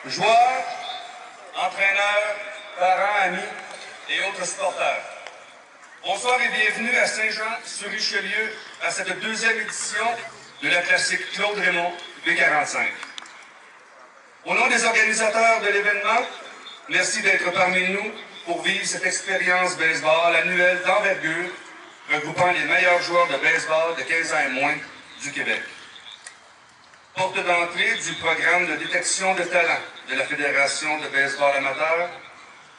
joueurs, entraîneurs, parents, amis et autres supporters. Bonsoir et bienvenue à Saint-Jean-sur-Richelieu à cette deuxième édition de la classique Claude Raymond B45. Au nom des organisateurs de l'événement, merci d'être parmi nous pour vivre cette expérience baseball annuelle d'envergure regroupant les meilleurs joueurs de baseball de 15 ans et moins du Québec. Porte d'entrée du programme de détection de talent de la Fédération de baseball amateur,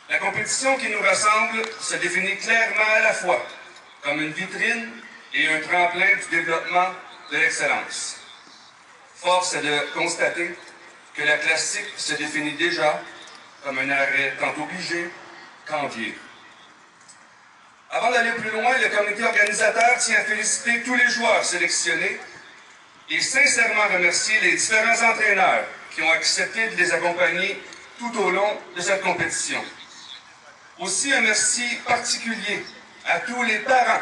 la compétition qui nous rassemble se définit clairement à la fois comme une vitrine et un tremplin du développement de l'excellence. Force est de constater que la classique se définit déjà comme un arrêt tant obligé qu'envié. Avant d'aller plus loin, le comité organisateur tient à féliciter tous les joueurs sélectionnés et sincèrement remercier les différents entraîneurs qui ont accepté de les accompagner tout au long de cette compétition. Aussi un merci particulier à tous les parents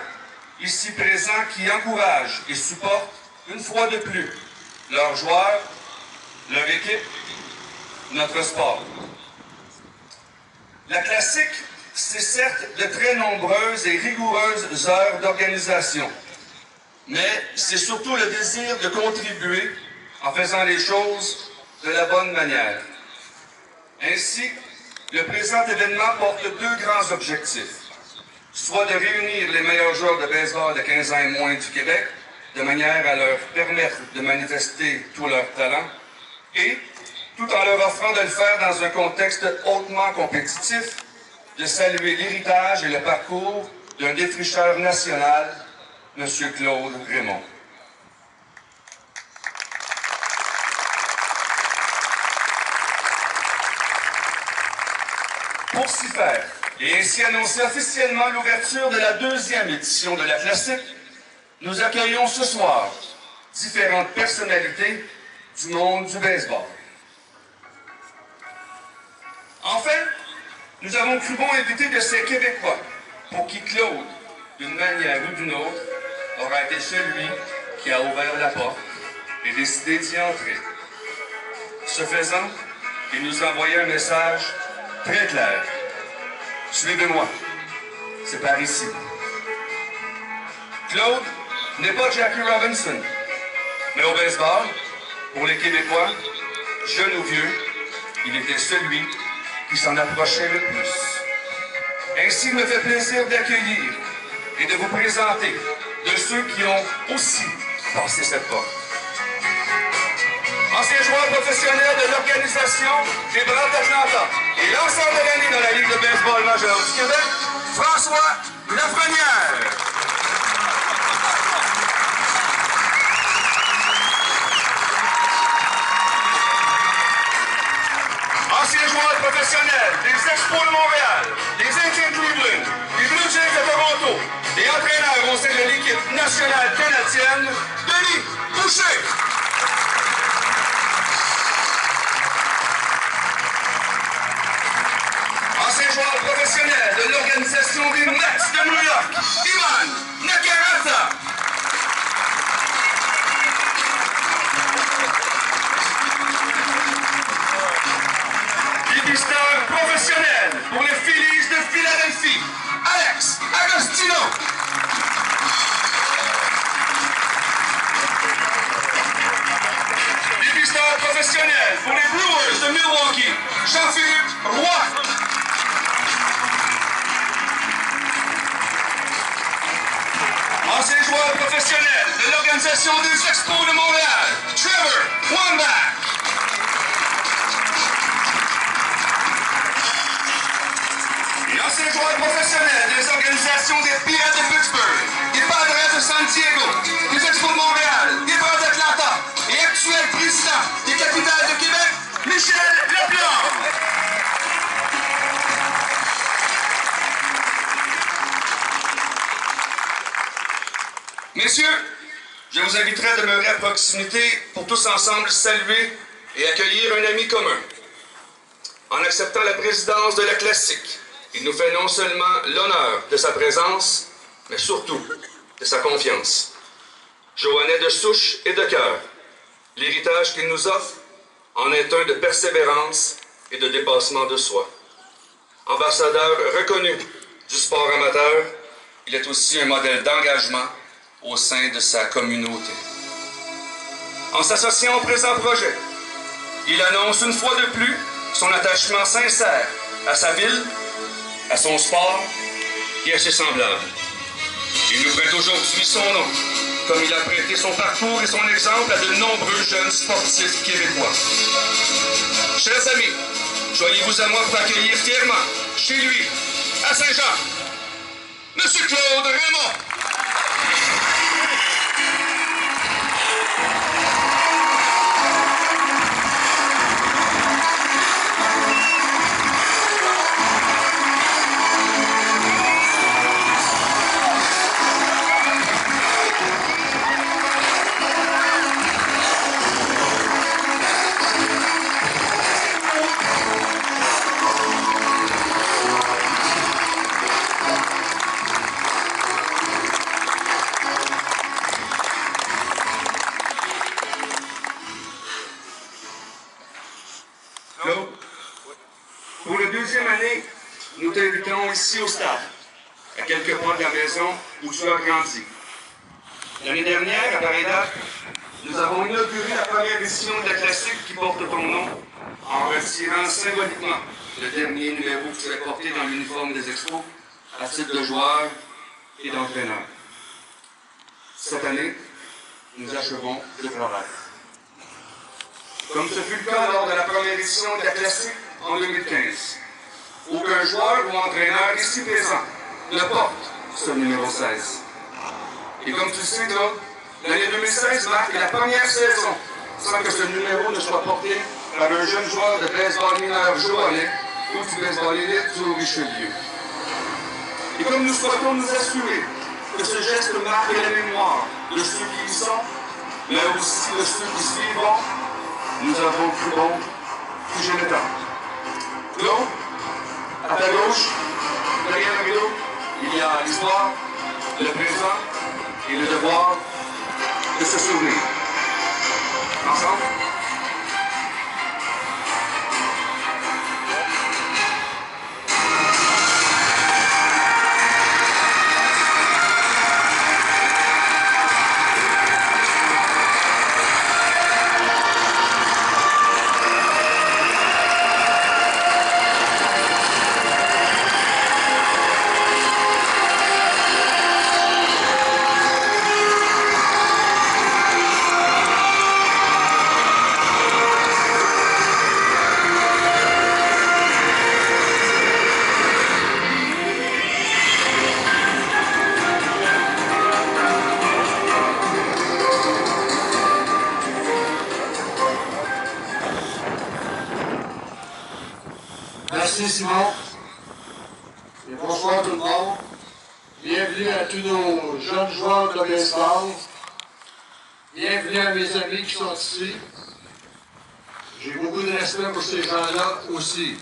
ici présents qui encouragent et supportent une fois de plus leurs joueurs, leur équipe, notre sport. La classique, c'est certes de très nombreuses et rigoureuses heures d'organisation, mais c'est surtout le désir de contribuer en faisant les choses de la bonne manière. Ainsi, le présent événement porte deux grands objectifs, soit de réunir les meilleurs joueurs de baseball de 15 ans et moins du Québec, de manière à leur permettre de manifester tout leur talent, et, tout en leur offrant de le faire dans un contexte hautement compétitif, de saluer l'héritage et le parcours d'un défricheur national, M. Claude Raymond. Pour s'y faire, et ainsi annoncer officiellement l'ouverture de la deuxième édition de la classique, nous accueillons ce soir différentes personnalités du monde du baseball. Enfin, nous avons cru bon inviter de ces Québécois pour qui Claude, d'une manière ou d'une autre, aura été celui qui a ouvert la porte et décidé d'y entrer. Ce faisant, il nous a envoyé un message très clair. Suivez-moi, c'est par ici. Claude n'est pas Jackie Robinson, mais au baseball, pour les Québécois, jeunes ou vieux, il était celui qui s'en approchait le plus. Ainsi, il me fait plaisir d'accueillir et de vous présenter de ceux qui ont aussi passé cette porte. Ancien joueur professionnel de l'organisation des Braves d'Atlanta et lanceur de l'année dans la Ligue de baseball majeure du Québec, François Lafrenière. Ancien joueur professionnel des Expos de Montréal, des Indiens de Cleveland, des Blue Jays de Toronto et entraîneur au sein de l'équipe nationale canadienne, Denis Boucher. Ancien joueur professionnel de l'organisation des Mets de New York, Ivan Nakarata. Dépisteur professionnel pour les Phillies de Philadelphie, Alex Agostino. Dépisteur professionnel pour les Brewers de Milwaukee, Jean-Philippe Roy. Ancien joueur professionnel de l'organisation des Expos de Montréal, Trevor Wambach. Et ancien joueur professionnel des organisations des Pirates de Pittsburgh, des Padres de San Diego, des Expos de Montréal, des Braves d'Atlanta et actuel président des Capitales de Québec, Michel Lapierre. Messieurs, je vous inviterai à demeurer à proximité pour tous ensemble saluer et accueillir un ami commun. En acceptant la présidence de la classique, il nous fait non seulement l'honneur de sa présence, mais surtout de sa confiance. Joannais de souche et de cœur, l'héritage qu'il nous offre en est un de persévérance et de dépassement de soi. Ambassadeur reconnu du sport amateur, il est aussi un modèle d'engagement au sein de sa communauté. En s'associant au présent projet, il annonce une fois de plus son attachement sincère à sa ville, à son sport et à ses semblables. Il nous prête aujourd'hui son nom, comme il a prêté son parcours et son exemple à de nombreux jeunes sportifs québécois. Chers amis, joignez-vous à moi pour accueillir fièrement, chez lui, à Saint-Jean, Monsieur Claude Raymond. Claude, pour la deuxième année, nous t'invitons ici au stade, à quelques pas de la maison où tu as grandi. L'année dernière, à pareille date, nous avons inauguré la première édition de la classique qui porte ton nom, en retirant symboliquement le dernier numéro que tu as porté dans l'uniforme des Expos, à titre de joueur et d'entraîneur. Cette année, nous achevons le travail. Comme ce fut le cas lors de la première édition de la classique en 2015. Aucun joueur ou entraîneur ici présent ne porte ce numéro 16. Et comme tu le sais, Claude, l'année 2016 marque la première saison sans que ce numéro ne soit porté par un jeune joueur de baseball mineur joannais ou du baseball élite du Richelieu. Et comme nous souhaitons nous assurer que ce geste marque la mémoire de ceux qui y sont, mais aussi de ceux qui suivront, nous avons cru bon figer le temps. Claude, à ta gauche, derrière le rideau, il y a l'histoire, le présent et le devoir de se souvenir. Ensemble? Merci Simon. Et bonsoir tout le monde. Bienvenue à tous nos jeunes joueurs de baseball. Bienvenue à mes amis qui sont ici. J'ai beaucoup de respect pour ces gens-là aussi.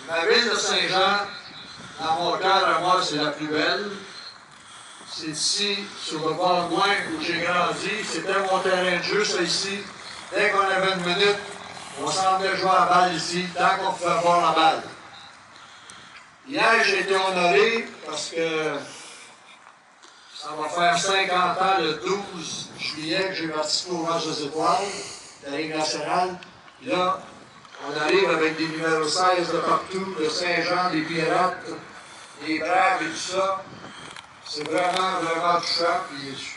Ma ville de Saint-Jean, dans mon cœur à moi, c'est la plus belle. C'est ici, sur le bord loin où j'ai grandi. C'était mon terrain de jeu, ça ici. Dès qu'on avait une minute, on s'en venait jouer à la balle ici, tant qu'on pouvait voir la balle. Hier, j'ai été honoré parce que ça va faire 50 ans, le 12 juillet, que j'ai participé au match des étoiles de la Ligue nationale. Là, on arrive avec des numéros 16 de partout, de Saint-Jean, des Pirates, des Braves et tout ça. C'est vraiment, vraiment touchant. Puis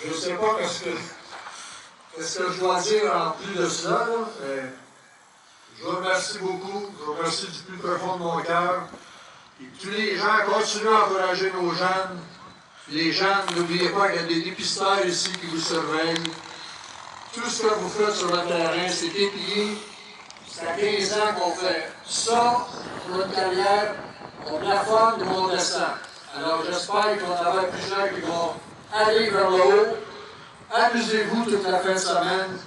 je ne sais pas qu'est-ce que je dois dire en plus de cela. Là. Je vous remercie beaucoup. Je vous remercie du plus profond de mon cœur. Et tous les gens, continuent à encourager nos jeunes. Les jeunes, n'oubliez pas qu'il y a des dépisteurs ici qui vous surveillent. Tout ce que vous faites sur le terrain, c'est épié. C'est à 15 ans qu'on fait ça pour notre carrière. On plafonne de mon destin. Alors j'espère qu'on va avoir plusieurs qui vont aller vers le haut. Amusez-vous toute la fin de semaine.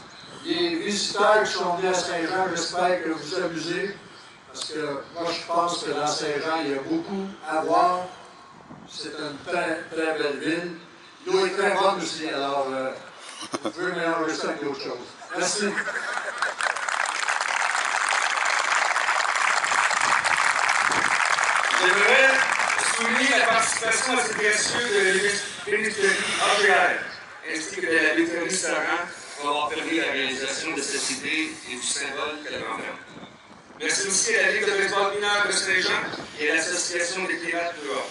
Les visiteurs qui sont venus à Saint-Jean, j'espère que vous vous amusez. Parce que moi, je pense que dans Saint-Jean, il y a beaucoup à voir. C'est une très, très belle ville. L'eau est très bonne aussi, alors je veux mélanger ça avec d'autres choses. Merci. J'aimerais souligner la participation assez précieuse de l'Université AGR, ainsi que de la Béthérie Saran, pour avoir permis la réalisation de cette idée et du symbole qu'elle renferme. Merci aussi à la Ligue de baseball mineur de Saint-Jean et à l'Association des Pirates du Nord.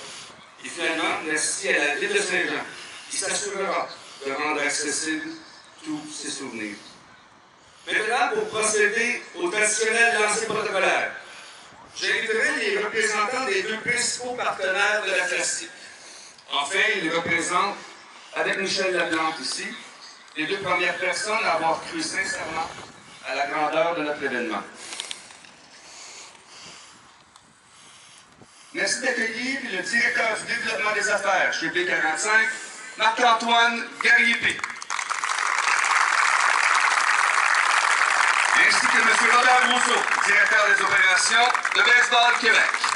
Et finalement, merci à la Ville de Saint-Jean, qui s'assurera de rendre accessibles tous ces souvenirs. Maintenant, pour procéder au traditionnel lancer protocolaire, j'inviterai les représentants des deux principaux partenaires de la classique. Enfin, ils représentent, avec Michel Laplante ici, les deux premières personnes à avoir cru sincèrement à la grandeur de notre événement. Merci d'accueillir le directeur du développement des affaires chez B45, Marc-Antoine Garriépé. Ainsi que M. Robert Rousseau, directeur des opérations de Baseball Québec.